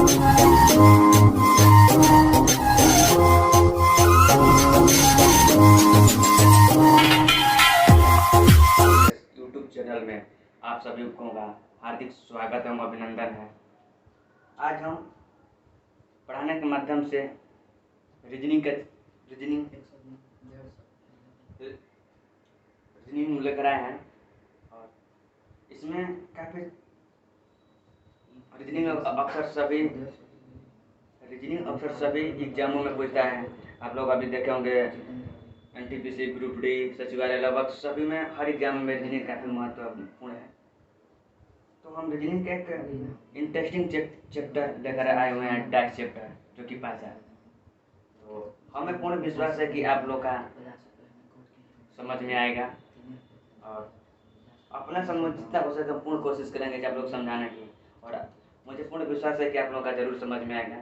YouTube channel में आप सभी का हार्दिक स्वागत एवं अभिनंदन है। आज हम पढ़ाने के माध्यम से रीजनिंग लेकर आए हैं और इसमें काफ़ी रीजनिंग अक्सर सभी एग्जामों में पूछता है। आप लोग अभी देखे होंगे एनटीपीसी, ग्रुप डी, सचिवालय, लगभग सभी में हर एग्जाम में रीजनिंग काफ़ी महत्वपूर्ण है। तो हम रीजनिंग के एक इंटरेस्टिंग चैप्टर लेकर आए हुए हैं, डाइस चैप्टर, जो कि पास है। तो हमें पूर्ण विश्वास है कि आप लोग का समझ में आएगा और अपना समझ जितना हो सके पूर्ण कोशिश करेंगे कि आप लोग समझाने की, और मुझे पूर्ण विश्वास है कि आप लोग का जरूर समझ में आएगा।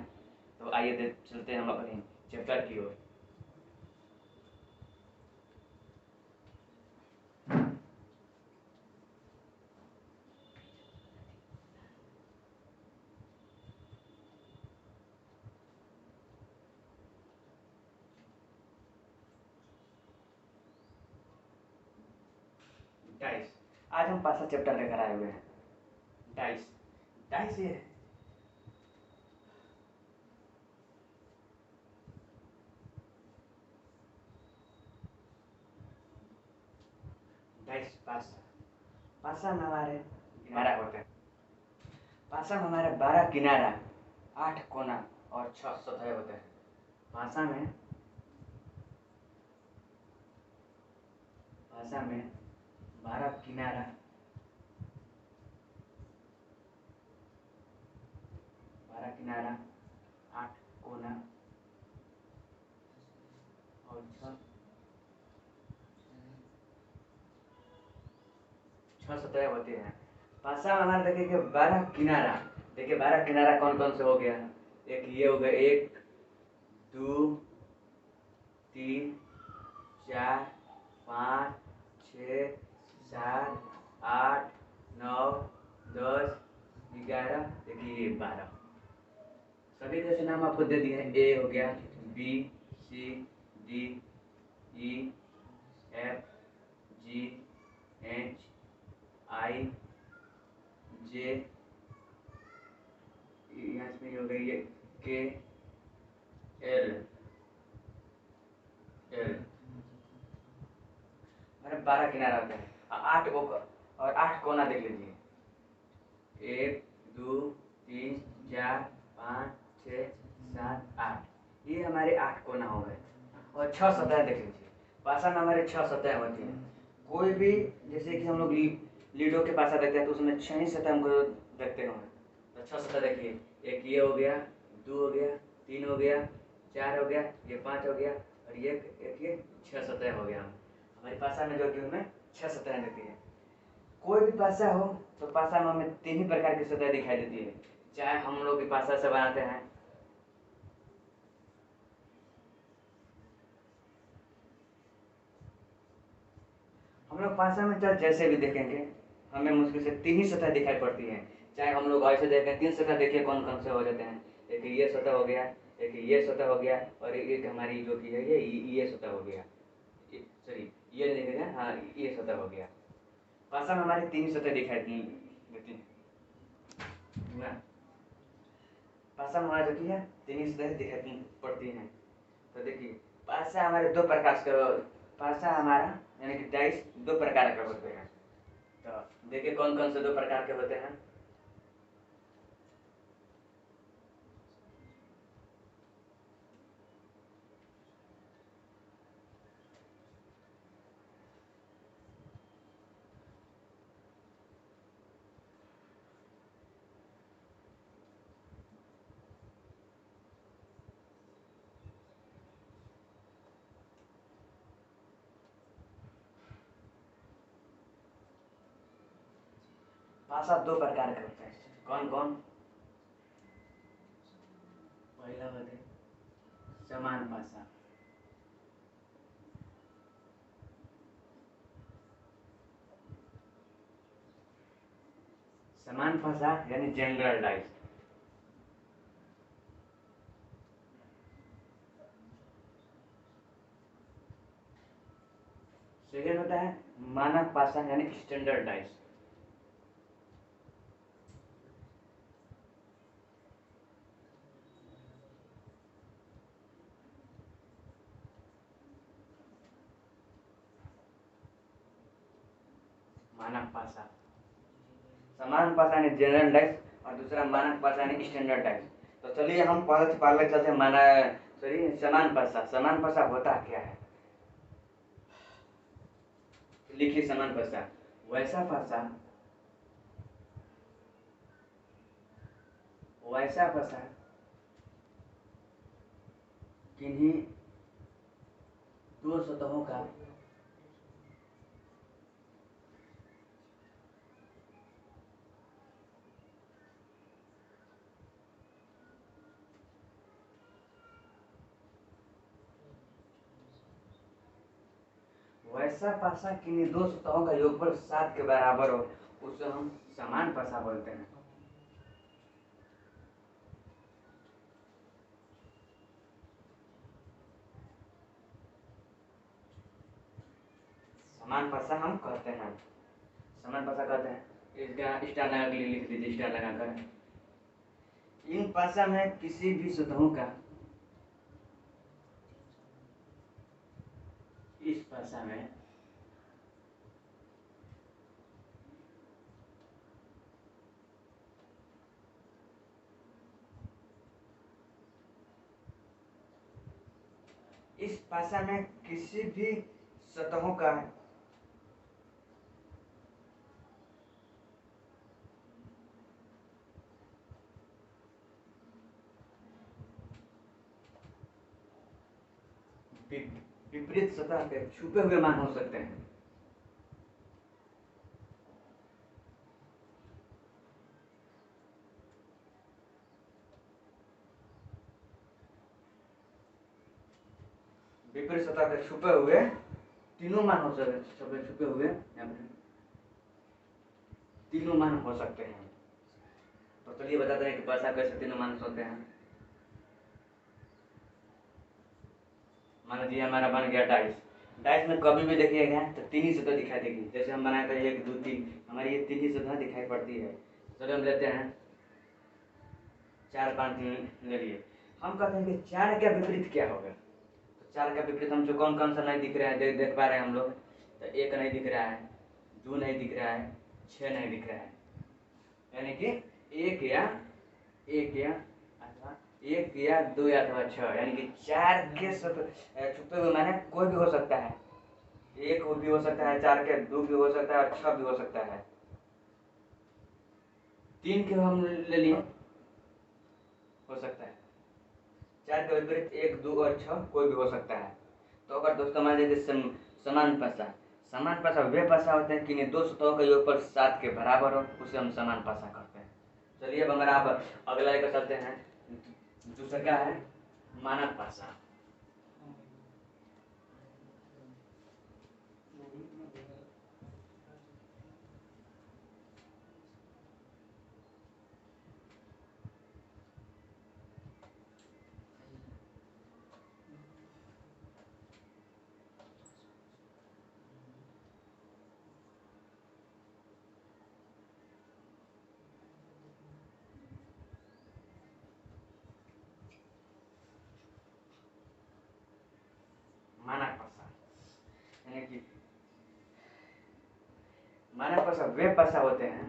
तो आइए चलते हैं हम अपने चैप्टर की ओर। डाइस, आज हम पांचवा चैप्टर लेकर आए हुए हैं। डाइस डाइस ये डाइस पासा पासा में हमारे किनारा होते हैं। पासा में हमारे 12 किनारा, 8 कोना और 6 सतह होते हैं। पासा में 12 किनारा, 8 कोना और 6 सतह होती हैं। पासा में हमारे देखिए कि 12 किनारा, देखिए 12 किनारा कौन कौन से हो गया। एक ये हो गया, 1 2 3 4 5 6 7 8 9 10 11, देखिए 12। सभी जैसे नाम आपको दे दिए हैं। ए हो गया, B C D E F G H I J, यहाँ पे हो गई ये के एल एल। मैंने 12 किनारा होता है, 8 को और 8 कोना देख लीजिए। 1 2 3 4 5 6 7 8, ये हमारे 8 कोना हो गए। और 6 सतह देख लीजिए। पासा में हमारे 6 सतह होती हैं। कोई भी, जैसे कि हम लोग लीडो के पासा देखते हैं तो उसमें 6 ही सतह हमको देखते होंगे। तो 6 सतह देखिए, एक ये हो गया, 2 हो गया, 3 हो गया, 4 हो गया, ये 5 हो गया और ये एक ये 6 सतह हो गया। हमारी पासा में जो कि हमें 6 सतह देती है। कोई भी पासा हो तो पासा में हमें 3 ही प्रकार की सतह दिखाई देती है। चाहे हम लोग की पासा से बनाते हैं, हम लोग पासा में चाहे जैसे भी देखेंगे हमें मुश्किल से 3 ही सतह दिखाई पड़ती हैं। चाहे हम लोग ऐसे देखें 3 सतह, देखिए कौन कौन से हो जाते हैं। एक ये सतह हो गया, एक ये सतह हो गया और एक हमारी जो कि है ये सतह हो गया। सॉरी, ये देखेंगे, हाँ ये सतह हो गया। पासा में हमारी 3 ही सतह दिखाई देती हैं ना। पासा में हमारा जो कि है 3 ही सतह दिखाई पड़ती हैं। तो देखिए पासा हमारे 2 प्रकार के, पासा हमारा यानी कि डाइस 2 प्रकार के होते हैं। तो देखिए कौन कौन से 2 प्रकार के होते हैं। पासा 2 प्रकार के होते हैं। कौन कौन? पहला होते समान पासा, समान पासा यानी जनरल डाइस। सेकेंड होता है मानक भाषा यानी स्टैंडर्डाइज। मानक भाषा, समान भाषा यानी जनरलाइज और दूसरा मानक भाषा यानी स्टैंडर्डाइज। तो चलिए हम पहले से पहले चलते हैं समान भाषा। समान भाषा होता क्या है, लिखिए समान भाषा। वैसा भाषा, वैसा भाषा किन्हीं दो सतहों का वैसा भाषा किन्हीं दो सतहों का योगफल 7 के बराबर हो, उसे हम समान भाषा बोलते हैं। समान भाषा हम कहते हैं, समान भाषा कहते हैं। इसका स्टार लगा के लिख दीजिए, स्टार लगाकर। इन भाषा में किसी भी सतहों का, इस भाषा में इस भाषा में किसी भी सतहों का विपरीत सतह के छुपे हुए मान हो सकते हैं। विपरीत सतह के छुपे हुए तीनों मान हो सकते, छुपे हुए यहाँ पे तीनों मान हो सकते हैं। तो चलिए बताते हैं कि भाषा कैसे तीनों मान होते हैं। मान लीजिए हमारा बन गया डाइस। डाइस में कभी भी देखिएगा तो तीन ही सतह दिखाई देगी। जैसे हम बनाए थे 1 2 3, हमारी ये तीन ही सतह दिखाई पड़ती है। चलिए हम लेते हैं 4 5 3 ले लिए। हम कहते हैं कि 4 का विपरीत क्या होगा। तो 4 का विपरीत हमसे कौन कौन सा नहीं दिख रहा है, देख पा रहे हैं हम लोग। तो 1 नहीं दिख रहा है, 2 नहीं दिख रहा है, 6 नहीं दिख रहा है। यानी कि 1 या अथवा 1 या 2 या अथवा 6, यानी कि 4 के छुपे हुए माने कोई भी हो सकता है। 1 भी हो सकता है, 4 के 2 भी हो सकता है और 6 भी हो सकता है। 3 के हम ले लिए, हो सकता है। 4 के विपरीत 1 2 और 6 कोई भी हो सकता है। तो अगर दोस्तों मान लीजिए समान भाषा, समान भाषा वे भाषा होते हैं कि दो सतहों का योगफल 7 के बराबर हो, उसे हम समान भाषा कहते हैं। चलिए अब अगर आप अगला लेकर चलते हैं, दूसरा क्या है, मानक भाषा। मानक भाषा यानी कि मानक भाषा वे भाषा होते हैं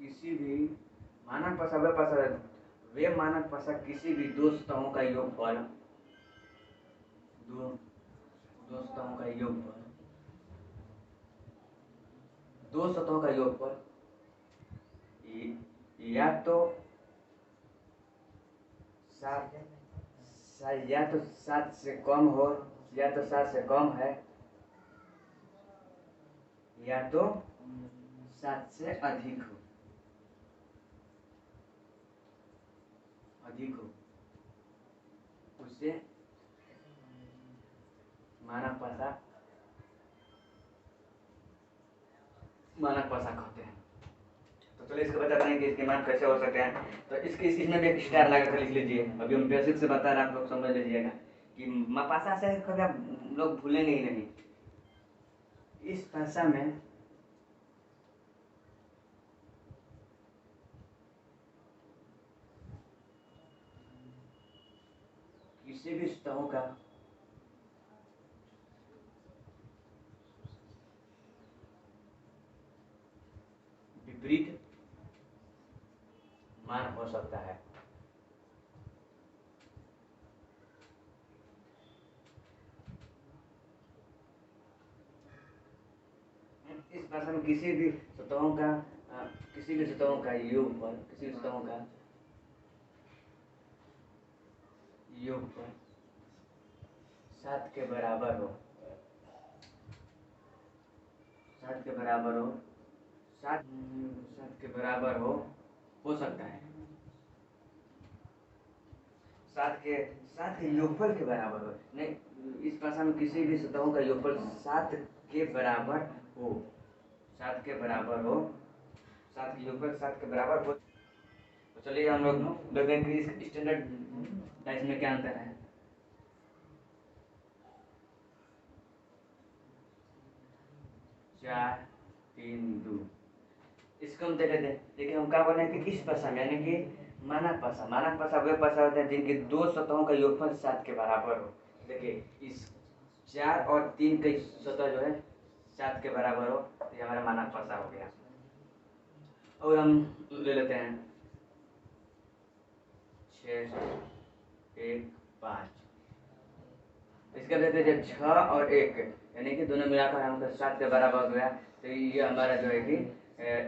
किसी भी मानक भाषा वे मानक भाषा किसी भी दो सतहों का योगफल, दो सतहों का योगफल, दो सतहों का योगफल या तो 7 या तो 7 से कम हो, या तो 7 से कम है, या तो 7 से अधिक हो, उसे मानक भाषा मानक पासा कहते हैं। तो चलिए इसको बताते हैं कि इसके मान कैसे हो सकते हैं। तो इसमें भी एक स्टार लगा कर लिख लीजिए। अभी हम बेसिक से बता रहे हैं, आप लोग समझ लीजिएगा कि पासा से कभी आप लोग भूलेंगे ही नहीं। इस भाषा में किसी भी सतहों का विपरीत मान हो सकता है। इस भाषा में किसी भी सतहों का योगफल, किसी भी सतहों का योगफल 7 के बराबर हो, 7 के बराबर हो, 7 के बराबर हो सकता है। 7 के योगफल के बराबर हो नहीं, इस भाषा में किसी भी सतहों का योगफल 7 के बराबर हो, 7 के बराबर हो, 7 के योगफल 7 के बराबर हो। तो चलिए हम लोग देखेंगे कि स्टैंडर्ड डाइस में क्या अंतर है। चार, 3, 2। इसको हम देखिए हम क्या बोले कि इस भाषा में यानी कि मानक भाषा वे भाषा होते हैं जिनके दो सतहों का योगफल 7 के बराबर हो। देखिए इस 4 और 3 की सतह जो है 7 के बराबर हो, तो ये हमारा मानक भाषा हो गया। और हम ले लेते हैं 6, 1, 5। इसका लेते हैं 6 और 1 यानी कि दोनों मिलाकर हमको 7 के बराबर हो गया। तो ये हमारा जो है कि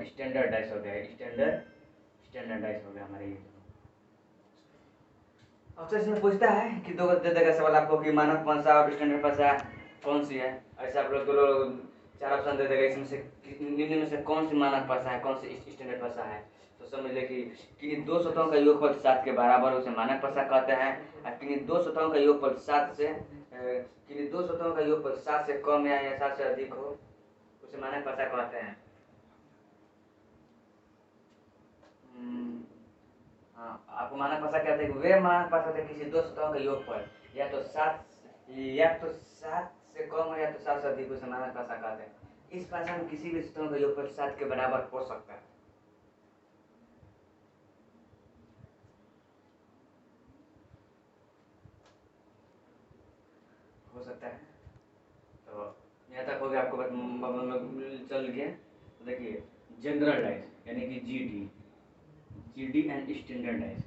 स्टैंडर्ड डाइस हो गया, स्टैंडर्ड डाइस हो गया हमारे ये। अब तो इसमें पूछता है कि दो दे देगा सवाल आपको कि मानक भाषा और स्टैंडर्ड भाषा कौन सी है। ऐसे आप लोग 4 ऑप्शन दे देगा, इसमें से निम्न में से कौन सी मानक भाषा है, कौन सी स्टैंडर्ड भाषा है। तो समझ ले कि किन्हीं दो सतहों का योगफल 7 के बराबर उसे मानक भाषा कहते हैं, और किन्हीं दो सतहों का योगफल 7 से किन्हीं दो सतहों का योगफल 7 से कम या 7 से अधिक हो उसे मानक भाषा कहते हैं। हाँ, आपको मानक भाषा कहते हैं वे मानक भाषा थे किसी दो सतहों का योगफल या तो 7 से कम हो या तो 7 से अधिक उसे मानक भाषा कहते हैं। इस भाषा में किसी भी सतहों का योगफल 7 के बराबर हो सकता है। तो यहाँ तक हो गया, आपको चल गया। तो देखिए जनरल डाइस यानी कि GD and standard dice,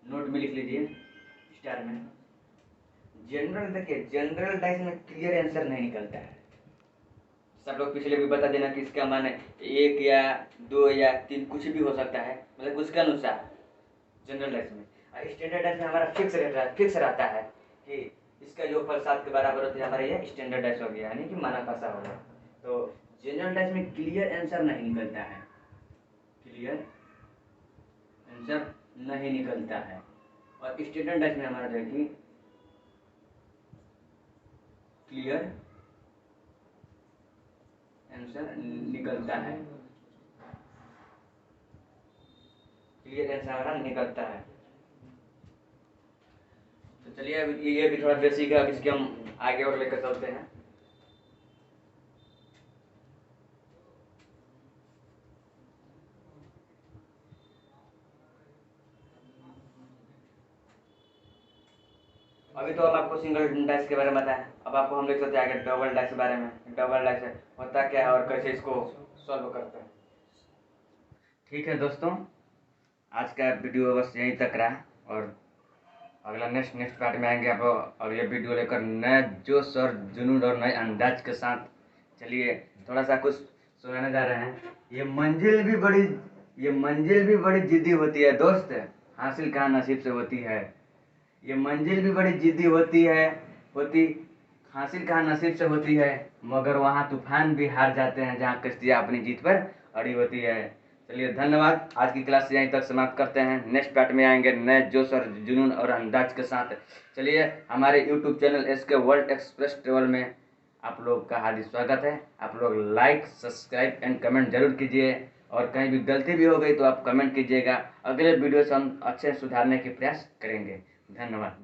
note में लिख लीजिए स्टार में। जनरल देखिए जनरल डाइस में क्लियर आंसर नहीं निकलता है। सब लोग पिछले भी बता देना कि इसका मान 1 या 2 या 3 कुछ भी हो सकता है, मतलब उसके अनुसार जनरल डाइस में। स्टैंडर्ड डाइस में हमारा फिक्स रहता है कि इसका योगफल 7 के बराबर होता है। हमारा ये स्टैंडर्ड डाइस हो गया यानी कि मानक भाषा हो गया। तो जनरल डाइस में क्लियर आंसर नहीं निकलता है, क्लियर आंसर नहीं निकलता है। और स्टैंडर्ड डाइस में हमारा जो है कि क्लियर आंसर निकलता है, क्लियर आंसर हमारा निकलता है। तो चलिए अब ये भी थोड़ा बेसिक है, अब इसके हम आगे और लेकर चलते हैं। अभी तो हम आपको सिंगल डाइस के बारे में बताएं, अब आपको हम लेकर चलते हैं आगे डबल डाइस के बारे में। डबल डाइस होता क्या है और कैसे इसको सॉल्व करते हैं। ठीक है दोस्तों, आज का वीडियो बस यहीं तक रहा, और अगला नेक्स्ट पार्ट में आएंगे आप अगले वीडियो लेकर नए जोश और जुनून और नए अंदाज के साथ। चलिए थोड़ा सा कुछ सुनाने जा रहे हैं। ये मंजिल भी बड़ी जिद्दी होती है दोस्त, हासिल कहाँ नसीब से होती है। ये मंजिल भी बड़ी जिद्दी हासिल कहाँ नसीब से होती है, मगर वहाँ तूफान भी हार जाते हैं जहाँ कश्तियाँ अपनी जीत पर अड़ी होती है। चलिए धन्यवाद, आज की क्लास यहीं तक समाप्त करते हैं। नेक्स्ट पार्ट में आएंगे नए जोश और जुनून और अंदाज के साथ। चलिए हमारे YouTube channel SK world express travel में आप लोग का हार्दिक स्वागत है। आप लोग लाइक, सब्सक्राइब एंड कमेंट जरूर कीजिए, और कहीं भी गलती भी हो गई तो आप कमेंट कीजिएगा। अगले वीडियो से हम अच्छे सुधारने के प्रयास करेंगे। धन्यवाद।